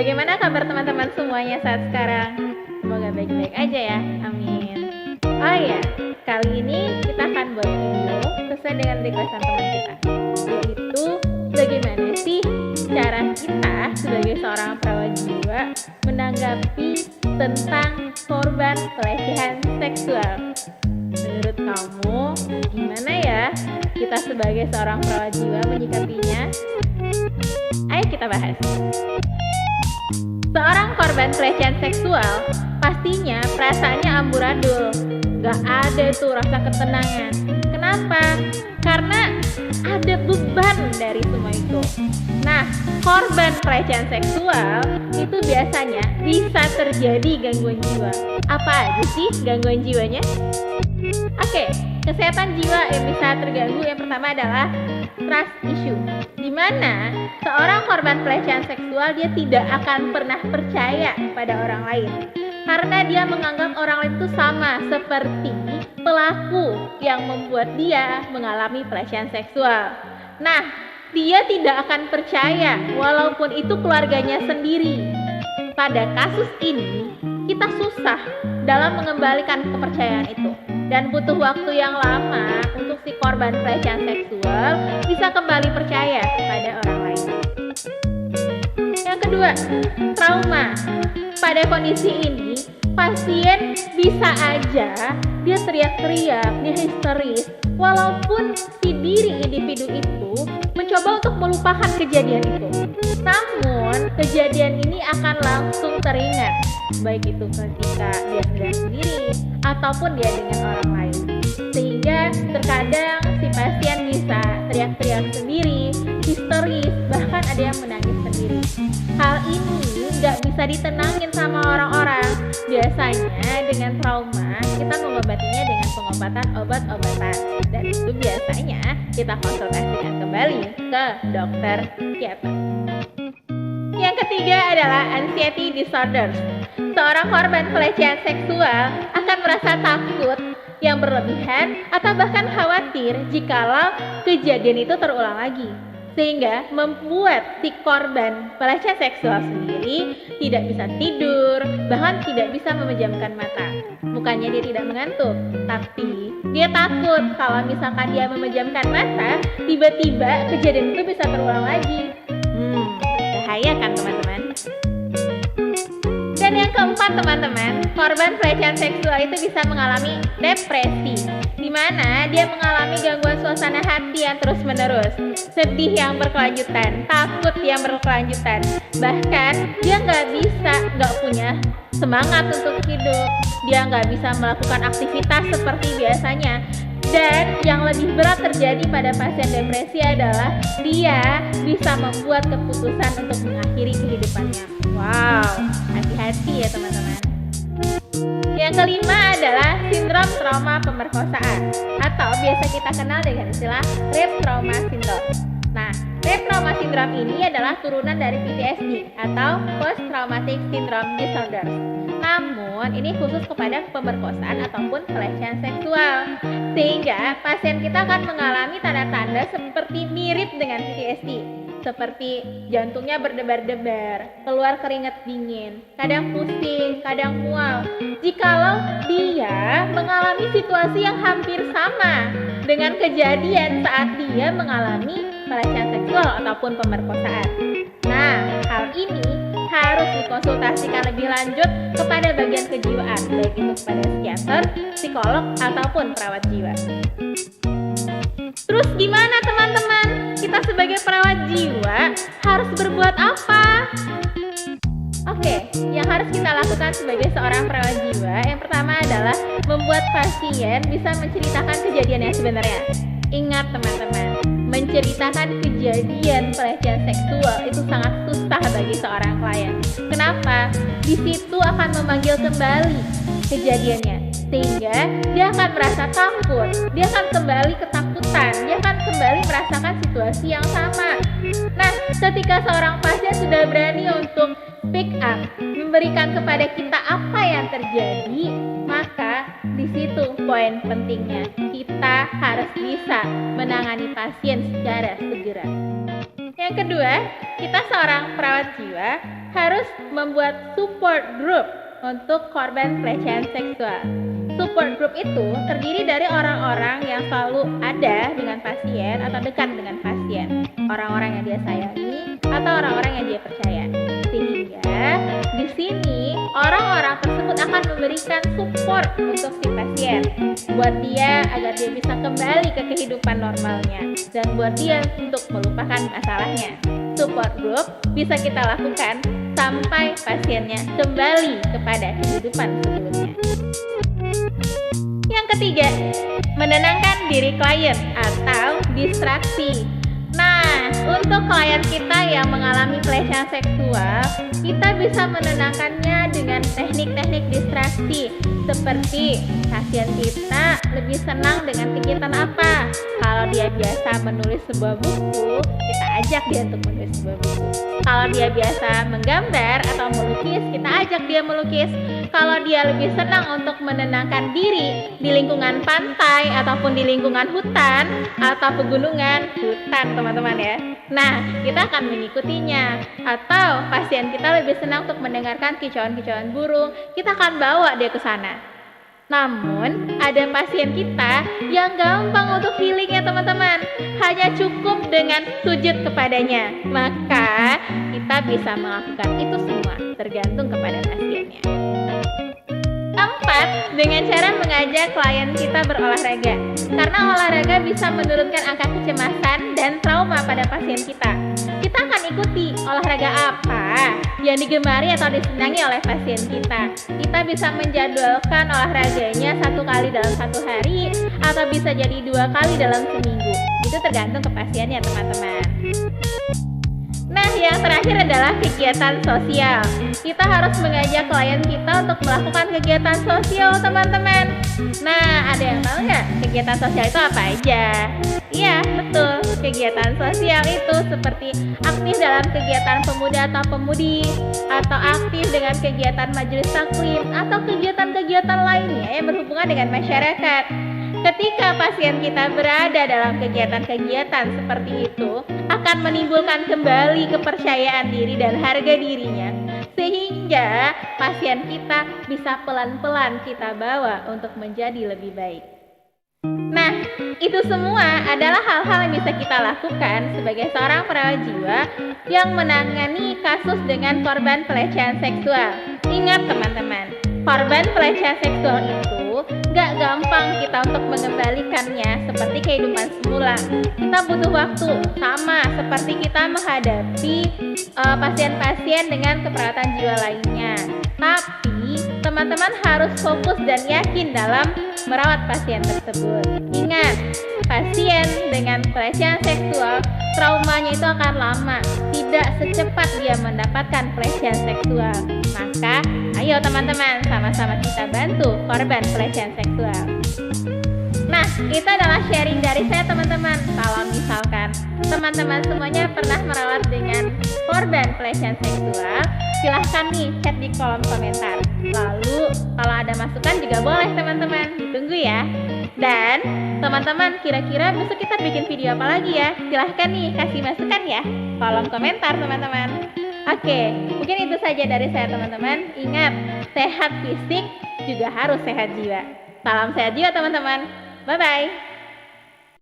Bagaimana kabar teman-teman semuanya saat sekarang? Semoga baik-baik aja ya, amin. Oh iya, kali ini kita akan buat video sesuai dengan requestan teman kita, yaitu bagaimana sih cara kita sebagai seorang perawat jiwa menanggapi tentang korban pelecehan seksual. Menurut kamu, gimana ya kita sebagai seorang perawat jiwa menyikapinya? Ayo kita bahas. Seorang korban pelecehan seksual pastinya perasaannya amburadul. Gak ada tuh rasa ketenangan. Kenapa? Karena ada beban dari semua itu. Nah, korban pelecehan seksual itu biasanya bisa terjadi gangguan jiwa. Apa aja sih gangguan jiwanya? Oke, kesehatan jiwa yang bisa terganggu yang pertama adalah trust issue, di mana seorang korban pelecehan seksual dia tidak akan pernah percaya pada orang lain karena dia menganggap orang lain itu sama seperti pelaku yang membuat dia mengalami pelecehan seksual. Nah, dia tidak akan percaya walaupun itu keluarganya sendiri. Pada kasus ini, kita susah dalam mengembalikan kepercayaan itu dan butuh waktu yang lama untuk si korban pelecehan seksual bisa kembali percaya kepada orang lain. Yang kedua, trauma. Pada kondisi ini, pasien bisa aja dia teriak-teriak, dia histeris, walaupun si diri individu itu mencoba untuk melupakan kejadian itu. Namun, kejadian ini akan langsung teringat, baik itu ketika dia sendiri ataupun dia dengan orang lain. Sehingga terkadang si pasien bisa teriak-teriak sendiri, histeris, bahkan ada yang menangis sendiri. Hal ini nggak bisa ditenangin sama orang-orang. Biasanya dengan trauma, kita mengobatinya dengan pengobatan obat-obatan. Dan itu biasanya kita konsultasikan kembali ke dokter psikiater. Yang ketiga adalah anxiety disorders. Seorang korban pelecehan seksual akan merasa takut yang berlebihan atau bahkan khawatir jikalau kejadian itu terulang lagi, sehingga membuat si korban pelecehan seksual sendiri tidak bisa tidur, bahkan tidak bisa memejamkan mata. Bukannya dia tidak mengantuk, tapi dia takut kalau misalkan dia memejamkan mata, tiba-tiba kejadian itu bisa terulang lagi. Bahaya kan teman-teman? Dan yang keempat teman-teman, korban pelecehan seksual itu bisa mengalami depresi, di mana dia mengalami gangguan suasana hati yang terus-menerus, sedih yang berkelanjutan, takut yang berkelanjutan, bahkan dia nggak punya semangat untuk hidup, dia nggak bisa melakukan aktivitas seperti biasanya. Dan yang lebih berat terjadi pada pasien depresi adalah dia bisa membuat keputusan untuk mengakhiri kehidupannya. Wow, hati-hati ya teman-teman. Yang kelima adalah sindrom trauma pemerkosaan atau biasa kita kenal dengan istilah rape trauma syndrome. Nah, rape trauma syndrome ini adalah turunan dari PTSD atau post traumatic syndrome disorder. Namun, ini khusus kepada pemerkosaan ataupun pelecehan seksual. Sehingga pasien kita akan mengalami tanda-tanda seperti mirip dengan PTSD. Seperti jantungnya berdebar-debar, keluar keringat dingin, kadang pusing, kadang mual. Jikalau dia mengalami situasi yang hampir sama dengan kejadian saat dia mengalami pelecehan seksual ataupun pemerkosaan. Nah, hal ini harus dikonsultasikan lebih lanjut kepada bagian kejiwaan, baik itu kepada psikiater, psikolog, ataupun perawat jiwa. Terus gimana teman-teman? Kita sebagai perawat jiwa harus berbuat apa? Oke, yang harus kita lakukan sebagai seorang perawat jiwa, yang pertama adalah membuat pasien bisa menceritakan kejadian yang sebenarnya. Ingat teman-teman, menceritakan kejadian pelecehan seksual itu sangat susah bagi seorang klien. Kenapa? Di situ akan memanggil kembali kejadiannya, sehingga dia akan merasa takut, dia akan kembali ketakutan, dia akan kembali merasakan situasi yang sama. Nah, ketika seorang pasien sudah berani untuk speak up, memberikan kepada kita apa yang terjadi, maka di situ poin pentingnya. Kita harus bisa menangani pasien secara segera. Yang kedua, kita seorang perawat jiwa harus membuat support group untuk korban pelecehan seksual. Support group itu terdiri dari orang-orang yang selalu ada dengan pasien atau dekat dengan pasien, orang-orang yang dia sayangi atau orang-orang yang dia percaya. Sehingga di sini orang-orang tersebut akan memberikan support untuk si pasien, buat dia agar dia bisa kembali ke kehidupan normalnya dan buat dia untuk melupakan masalahnya. Support group bisa kita lakukan sampai pasiennya kembali kepada kehidupan sebelumnya. Yang ketiga, menenangkan diri klien atau distraksi. Nah, untuk klien kita yang mengalami pelecehan seksual, kita bisa menenangkannya dengan teknik-teknik distraksi. Seperti pasien kita lebih senang dengan kegiatan apa? Kalau dia biasa menulis sebuah buku, kita ajak dia untuk menulis sebuah buku. Kalau dia biasa menggambar atau melukis, kita ajak dia melukis. Kalau dia lebih senang untuk menenangkan diri di lingkungan pantai ataupun di lingkungan hutan atau pegunungan, hutan teman-teman ya. Nah, kita akan mengikutinya. Atau pasien kita lebih senang untuk mendengarkan kicauan-kicauan burung, kita akan bawa dia ke sana. Namun, ada pasien kita yang gampang untuk healing ya teman-teman. Hanya cukup dengan sujud kepadanya. Maka, kita bisa melakukan itu semua, tergantung kepada pasiennya. 4. Dengan cara mengajak klien kita berolahraga. Karena olahraga bisa menurunkan angka kecemasan dan trauma pada pasien kita. Kita akan ikuti olahraga apa yang digemari atau disenangi oleh pasien kita. Kita bisa menjadwalkan olahraganya 1 kali dalam 1 hari atau bisa jadi 2 kali dalam seminggu. Itu tergantung ke pasiennya teman-teman. Nah, yang terakhir adalah kegiatan sosial. Kita harus mengajak klien kita untuk melakukan kegiatan sosial, teman-teman. Nah, ada yang tahu nggak kegiatan sosial itu apa aja? Iya, betul. Kegiatan sosial itu seperti aktif dalam kegiatan pemuda atau pemudi, atau aktif dengan kegiatan majelis taklim, atau kegiatan-kegiatan lainnya yang berhubungan dengan masyarakat. Ketika pasien kita berada dalam kegiatan-kegiatan seperti itu, akan menimbulkan kembali kepercayaan diri dan harga dirinya, sehingga pasien kita bisa pelan-pelan kita bawa untuk menjadi lebih baik. Nah, itu semua adalah hal-hal yang bisa kita lakukan sebagai seorang perawat jiwa yang menangani kasus dengan korban pelecehan seksual. Ingat teman-teman, korban pelecehan seksual itu gak gampang kita untuk mengembalikannya seperti kehidupan semula. Kita butuh waktu, sama seperti kita menghadapi pasien-pasien dengan keperawatan jiwa lainnya. Tapi teman-teman harus fokus dan yakin dalam merawat pasien tersebut. Ingat, pasien dengan pelecehan seksual, traumanya itu akan lama, tidak secepat dia mendapatkan pelecehan seksual. Maka, ayo teman-teman, sama-sama kita bantu korban pelecehan seksual. Nah, itu adalah sharing dari saya teman-teman. Kalau misalkan teman-teman semuanya pernah merawat dengan korban pelecehan seksual, silahkan nih chat di kolom komentar. Lalu kalau ada masukan juga boleh teman-teman, ditunggu ya. Dan teman-teman, kira-kira besok kita bikin video apa lagi ya? Silahkan nih kasih masukan ya, kolom komentar teman-teman. Oke, mungkin itu saja dari saya teman-teman. Ingat, sehat fisik juga harus sehat jiwa. Salam sehat jiwa teman-teman. Bye-bye.